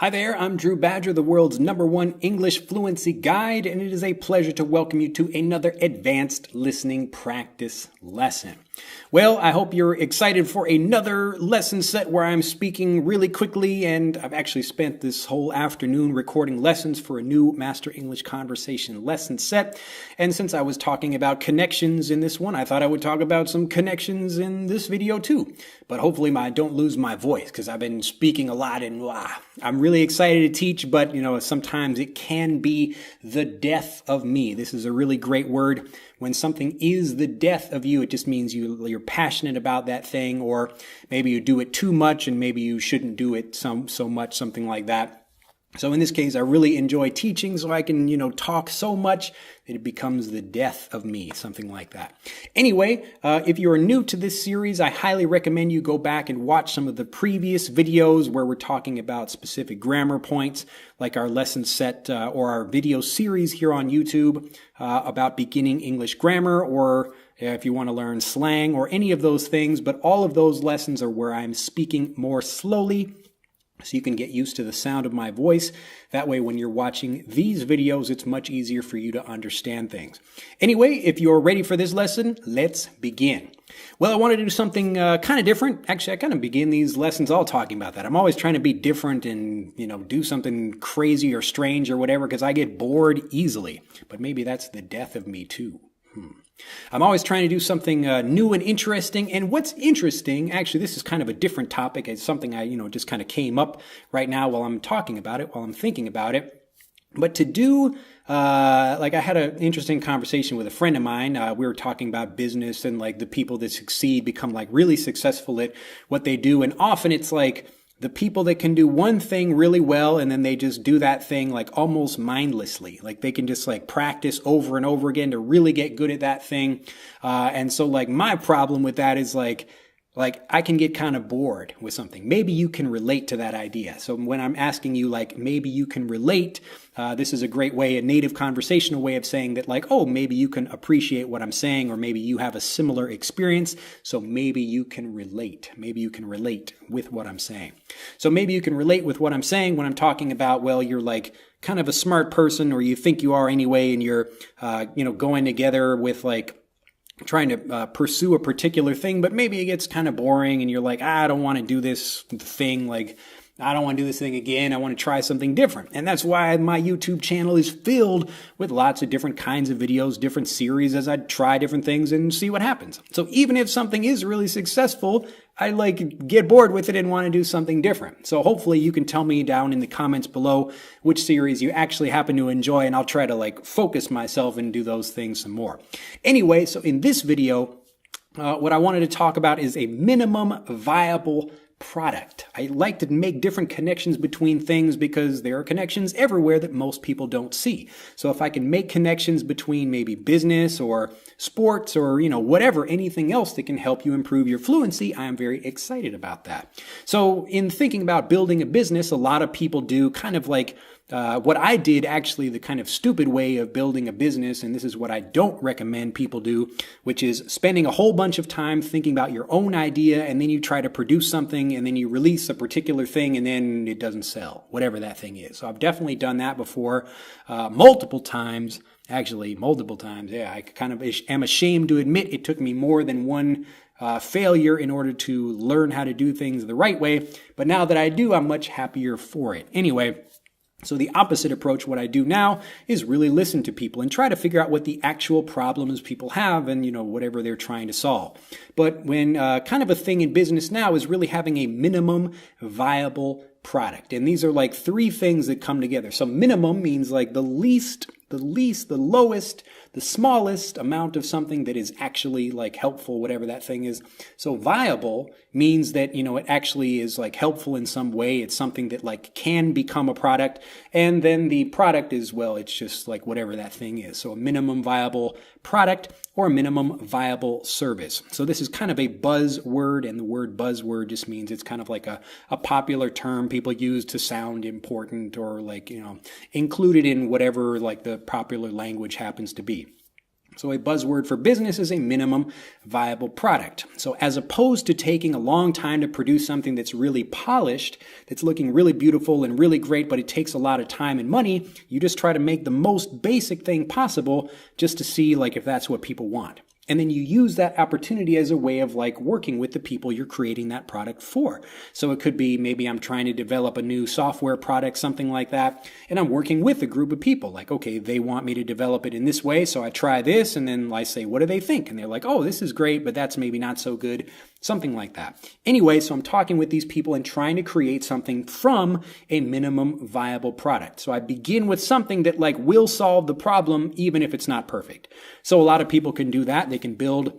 Hi there, I'm Drew Badger, the world's #1 English fluency guide, and it is a pleasure to welcome you to another advanced listening practice lesson. Well, I hope you're excited for another lesson set where I'm speaking really quickly, and I've actually spent this whole afternoon recording lessons for a new Master English Conversation lesson set. And since I was talking about connections in this one, I thought I would talk about some connections in this video too. But hopefully I don't lose my voice because I've been speaking a lot and I'm really excited to teach, but sometimes it can be the death of me. This is a really great word. When something is the death of you, it just means you're passionate about that thing, or maybe you do it too much and maybe you shouldn't do it so much, something like that. So in this case, I really enjoy teaching, so I can, talk so much that it becomes the death of me, something like that. Anyway, if you are new to this series, I highly recommend you go back and watch some of the previous videos where we're talking about specific grammar points, like our lesson set or our video series here on YouTube about beginning English grammar, or if you want to learn slang or any of those things. But all of those lessons are where I'm speaking more slowly, so you can get used to the sound of my voice. That way, when you're watching these videos, it's much easier for you to understand things. Anyway, if you're ready for this lesson, let's begin. Well, I want to do something kind of different. Actually, I kind of begin these lessons all talking about that. I'm always trying to be different and, do something crazy or strange or whatever, because I get bored easily. But maybe that's the death of me too. I'm always trying to do something new and interesting. And what's interesting, actually, this is kind of a different topic. It's something I, just kind of came up right now while I'm talking about it, while I'm thinking about it. But to do, I had an interesting conversation with a friend of mine. We were talking about business and the people that succeed become really successful at what they do. And often it's the people that can do one thing really well and then they just do that thing almost mindlessly. They can just practice over and over again to really get good at that thing. And so my problem with that is I can get kind of bored with something. Maybe you can relate to that idea. So when I'm asking you maybe you can relate, this is a great way, a native conversational way of saying that maybe you can appreciate what I'm saying, or maybe you have a similar experience. So maybe you can relate. Maybe you can relate with what I'm saying. So maybe you can relate with what I'm saying when I'm talking about, well, you're kind of a smart person, or you think you are anyway, and you're, going together with trying to pursue a particular thing, but maybe it gets kind of boring and you're I don't want to do this thing. I don't want to do this thing again. I want to try something different. And that's why my YouTube channel is filled with lots of different kinds of videos, different series, as I try different things and see what happens. So even if something is really successful, I get bored with it and want to do something different. So hopefully you can tell me down in the comments below which series you actually happen to enjoy, and I'll try to focus myself and do those things some more. Anyway, so in this video, what I wanted to talk about is a minimum viable product. I like to make different connections between things because there are connections everywhere that most people don't see. So if I can make connections between maybe business or sports or, whatever, anything else that can help you improve your fluency, I am very excited about that. So in thinking about building a business, a lot of people do kind of what I did, actually, the kind of stupid way of building a business, and this is what I don't recommend people do, which is spending a whole bunch of time thinking about your own idea, and then you try to produce something, and then you release a particular thing, and then it doesn't sell, whatever that thing is. So I've definitely done that before, multiple times. Yeah, I kind of am ashamed to admit it took me more than one failure in order to learn how to do things the right way, but now that I do, I'm much happier for it. Anyway, so the opposite approach, what I do now, is really listen to people and try to figure out what the actual problems people have and, whatever they're trying to solve. But when kind of a thing in business now is really having a minimum viable product. And these are three things that come together. So minimum means the least, the lowest, the smallest amount of something that is actually helpful, whatever that thing is. So viable means that, it actually is helpful in some way. It's something that can become a product. And then the product is, well, it's just whatever that thing is. So a minimum viable product or a minimum viable service. So this is kind of a buzzword, and the word buzzword just means it's kind of a popular term people use to sound important or included in whatever the popular language happens to be. So a buzzword for business is a minimum viable product. So as opposed to taking a long time to produce something that's really polished, that's looking really beautiful and really great, but it takes a lot of time and money, you just try to make the most basic thing possible just to see like if that's what people want. And then you use that opportunity as a way of like working with the people you're creating that product for. So it could be maybe I'm trying to develop a new software product, something like that, and I'm working with a group of people. Like, okay, they want me to develop it in this way, so I try this, and then I say, what do they think? And they're like, oh, this is great, but that's maybe not so good, something like that. Anyway, so I'm talking with these people and trying to create something from a minimum viable product. So I begin with something that like will solve the problem, even if it's not perfect. So a lot of people can do that. They can build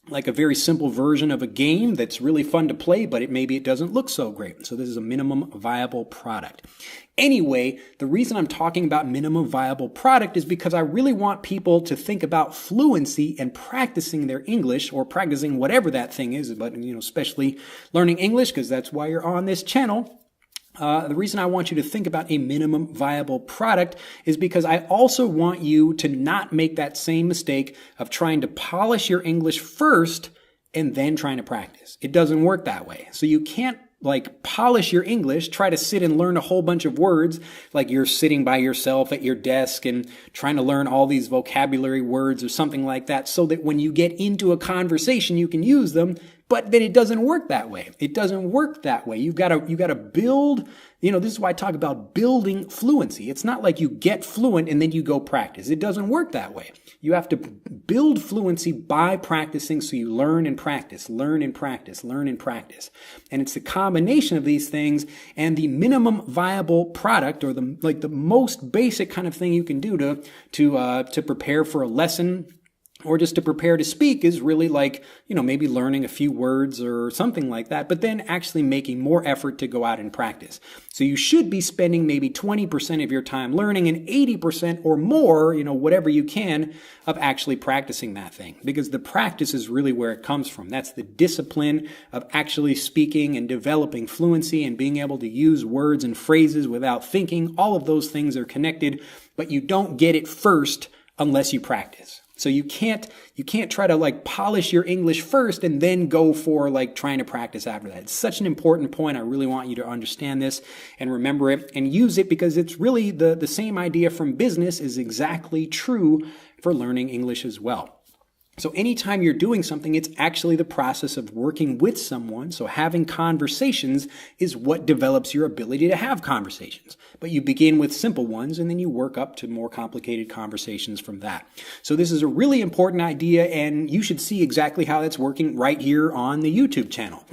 like a very simple version of a game that's really fun to play, but maybe it doesn't look so great. So this is a minimum viable product. Anyway, the reason I'm talking about minimum viable product is because I really want people to think about fluency and practicing their English, or practicing whatever that thing is, but especially learning English, because that's why you're on this channel. The reason I want you to think about a minimum viable product is because I also want you to not make that same mistake of trying to polish your English first and then trying to practice. It doesn't work that way. So you can't like polish your English, try to sit and learn a whole bunch of words like you're sitting by yourself at your desk and trying to learn all these vocabulary words or something like that, so that when you get into a conversation you can use them. But then it doesn't work that way. It doesn't work that way. You've got to build, this is why I talk about building fluency. It's not like you get fluent and then you go practice. It doesn't work that way. You have to build fluency by practicing, so you learn and practice, learn and practice, learn and practice. And it's the combination of these things and the minimum viable product, or the most basic kind of thing you can do to prepare for a lesson, or just to prepare to speak, is really like, maybe learning a few words or something like that, but then actually making more effort to go out and practice. So you should be spending maybe 20% of your time learning and 80% or more, whatever you can, of actually practicing that thing. Because the practice is really where it comes from. That's the discipline of actually speaking and developing fluency and being able to use words and phrases without thinking. All of those things are connected, but you don't get it first unless you practice. So you can't try to like polish your English first and then go for like trying to practice after that. It's such an important point. I really want you to understand this and remember it and use it, because it's really the same idea from business is exactly true for learning English as well. So anytime you're doing something, it's actually the process of working with someone. So having conversations is what develops your ability to have conversations. But you begin with simple ones and then you work up to more complicated conversations from that. So this is a really important idea, and you should see exactly how that's working right here on the YouTube channel.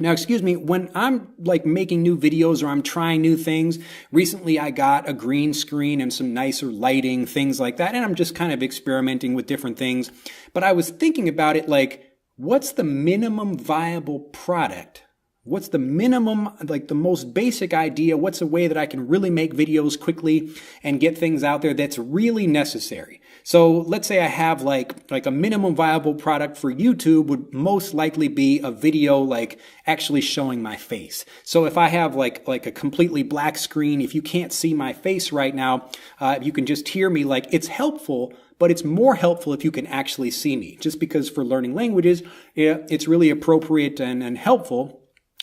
Now, excuse me, when I'm like making new videos or I'm trying new things, recently I got a green screen and some nicer lighting, things like that, and I'm just kind of experimenting with different things. But I was thinking about it like, what's the minimum viable product? What's the minimum, like the most basic idea? What's a way that I can really make videos quickly and get things out there that's really necessary? So let's say I have like a minimum viable product for YouTube would most likely be a video like actually showing my face. So if I have like a completely black screen, if you can't see my face right now, you can just hear me, like it's helpful, but it's more helpful if you can actually see me. Just because for learning languages, it's really appropriate and helpful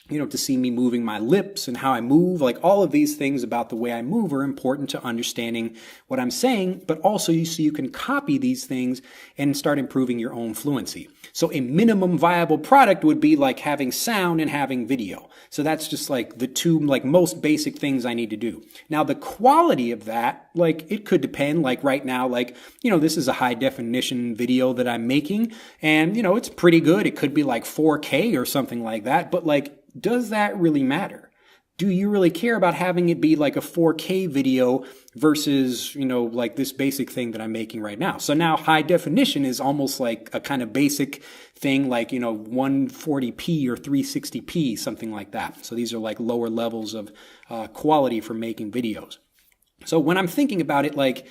to see me moving my lips and how I move. Like all of these things about the way I move are important to understanding what I'm saying, but also so you can copy these things and start improving your own fluency. So a minimum viable product would be like having sound and having video. So that's just like the two like most basic things I need to do. Now the quality of that, like it could depend. Like right now, like, this is a high definition video that I'm making, and it's pretty good. It could be like 4K or something like that, but like, does that really matter? Do you really care about having it be like a 4K video versus, like this basic thing that I'm making right now? So now high definition is almost like a kind of basic thing, like, 140p or 360p, something like that. So these are like lower levels of quality for making videos. So when I'm thinking about it, like,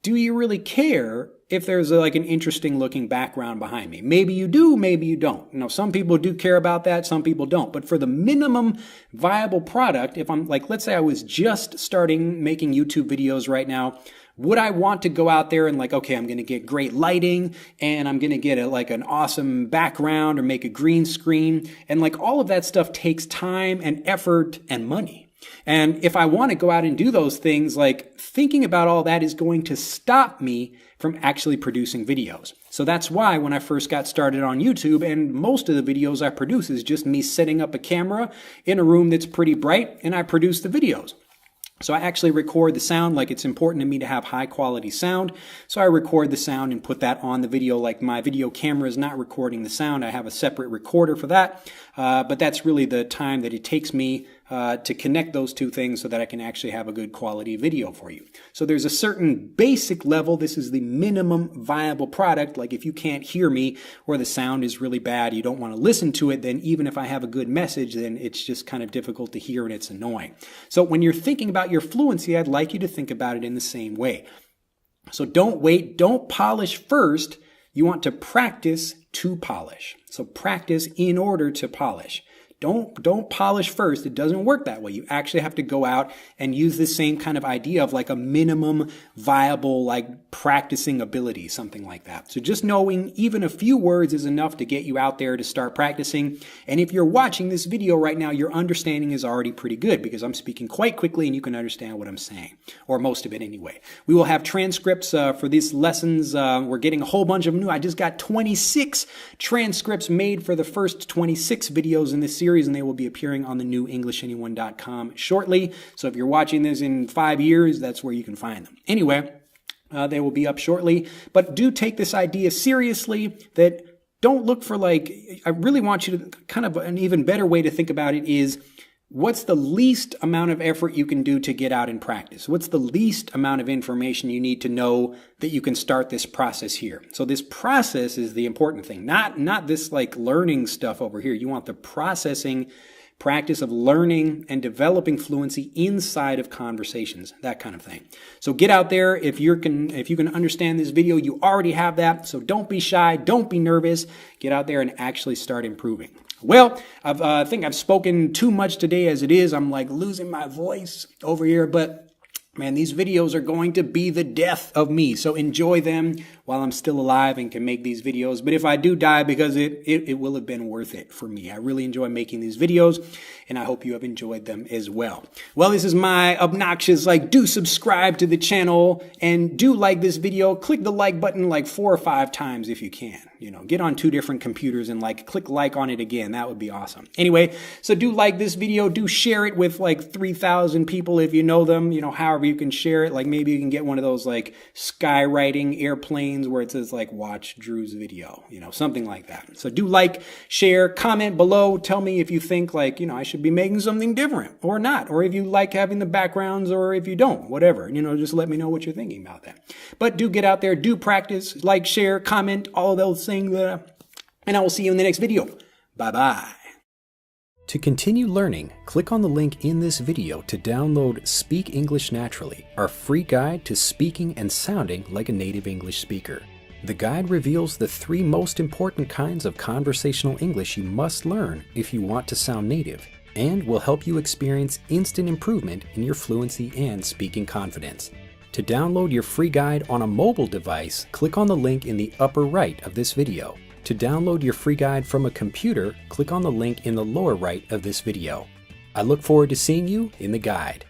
do you really care if there's like an interesting looking background behind me? Maybe you do, maybe you don't. Some people do care about that, some people don't. But for the minimum viable product, if I'm like, let's say I was just starting making YouTube videos right now, Would I want to go out there and like, okay, I'm going to get great lighting and I'm going to get like an awesome background or make a green screen, and like all of that stuff takes time and effort and money. And if I want to go out and do those things, like thinking about all that is going to stop me from actually producing videos. So that's why when I first got started on YouTube, and most of the videos I produce is just me setting up a camera in a room that's pretty bright and I produce the videos. So I actually record the sound. Like, it's important to me to have high quality sound. So I record the sound and put that on the video. Like, my video camera is not recording the sound. I have a separate recorder for that. But that's really the time that it takes me to connect those two things so that I can actually have a good quality video for you. So there's a certain basic level. This is the minimum viable product. Like, if you can't hear me or the sound is really bad, you don't want to listen to it, then even if I have a good message, then it's just kind of difficult to hear and it's annoying. So when you're thinking about your fluency, I'd like you to think about it in the same way. So don't wait, don't polish first. You want to practice to polish. So practice in order to polish. Don't polish first. It doesn't work that way. You actually have to go out and use the same kind of idea of like a minimum viable, like practicing ability, something like that. So just knowing even a few words is enough to get you out there to start practicing. And if you're watching this video right now, your understanding is already pretty good because I'm speaking quite quickly and you can understand what I'm saying, or most of it anyway. We will have transcripts for these lessons. We're getting a whole bunch of new. I just got 26 transcripts made for the first 26 videos in this series, and they will be appearing on the new EnglishAnyone.com shortly. So if you're watching this in 5 years, that's where you can find them. Anyway, they will be up shortly. But do take this idea seriously, that don't look for like, I really want you to kind of, an even better way to think about it is, what's the least amount of effort you can do to get out and practice? What's the least amount of information you need to know that you can start this process here? So this process is the important thing, not this like learning stuff over here. You want the processing practice of learning and developing fluency inside of conversations, that kind of thing. So get out there. If you can understand this video, you already have that. So don't be shy. Don't be nervous. Get out there and actually start improving. Well, I think I've spoken too much today as it is. I'm like losing my voice over here, but man, these videos are going to be the death of me. So enjoy them while I'm still alive and can make these videos. But if I do die, because it will have been worth it for me. I really enjoy making these videos, and I hope you have enjoyed them as well. Well, this is my obnoxious, like, do subscribe to the channel and do like this video. Click the like button like 4 or 5 times if you can. You know, get on 2 different computers and like click like on it again. That would be awesome. Anyway, so do like this video. Do share it with like 3,000 people if you know them. You know, however you can share it. Like maybe you can get one of those like skywriting airplanes where it says like watch Drew's video. You know, something like that. So do like, share, comment below. Tell me if you think like, you know, I should be making something different or not. Or if you like having the backgrounds or if you don't, whatever. You know, just let me know what you're thinking about that. But do get out there. Do practice. Like, share, comment, all of those things. And I will see you in the next video. Bye-bye. To continue learning, click on the link in this video to download Speak English Naturally, our free guide to speaking and sounding like a native English speaker. The guide reveals the 3 most important kinds of conversational English you must learn if you want to sound native, and will help you experience instant improvement in your fluency and speaking confidence. To download your free guide on a mobile device, click on the link in the upper right of this video. To download your free guide from a computer, click on the link in the lower right of this video. I look forward to seeing you in the guide.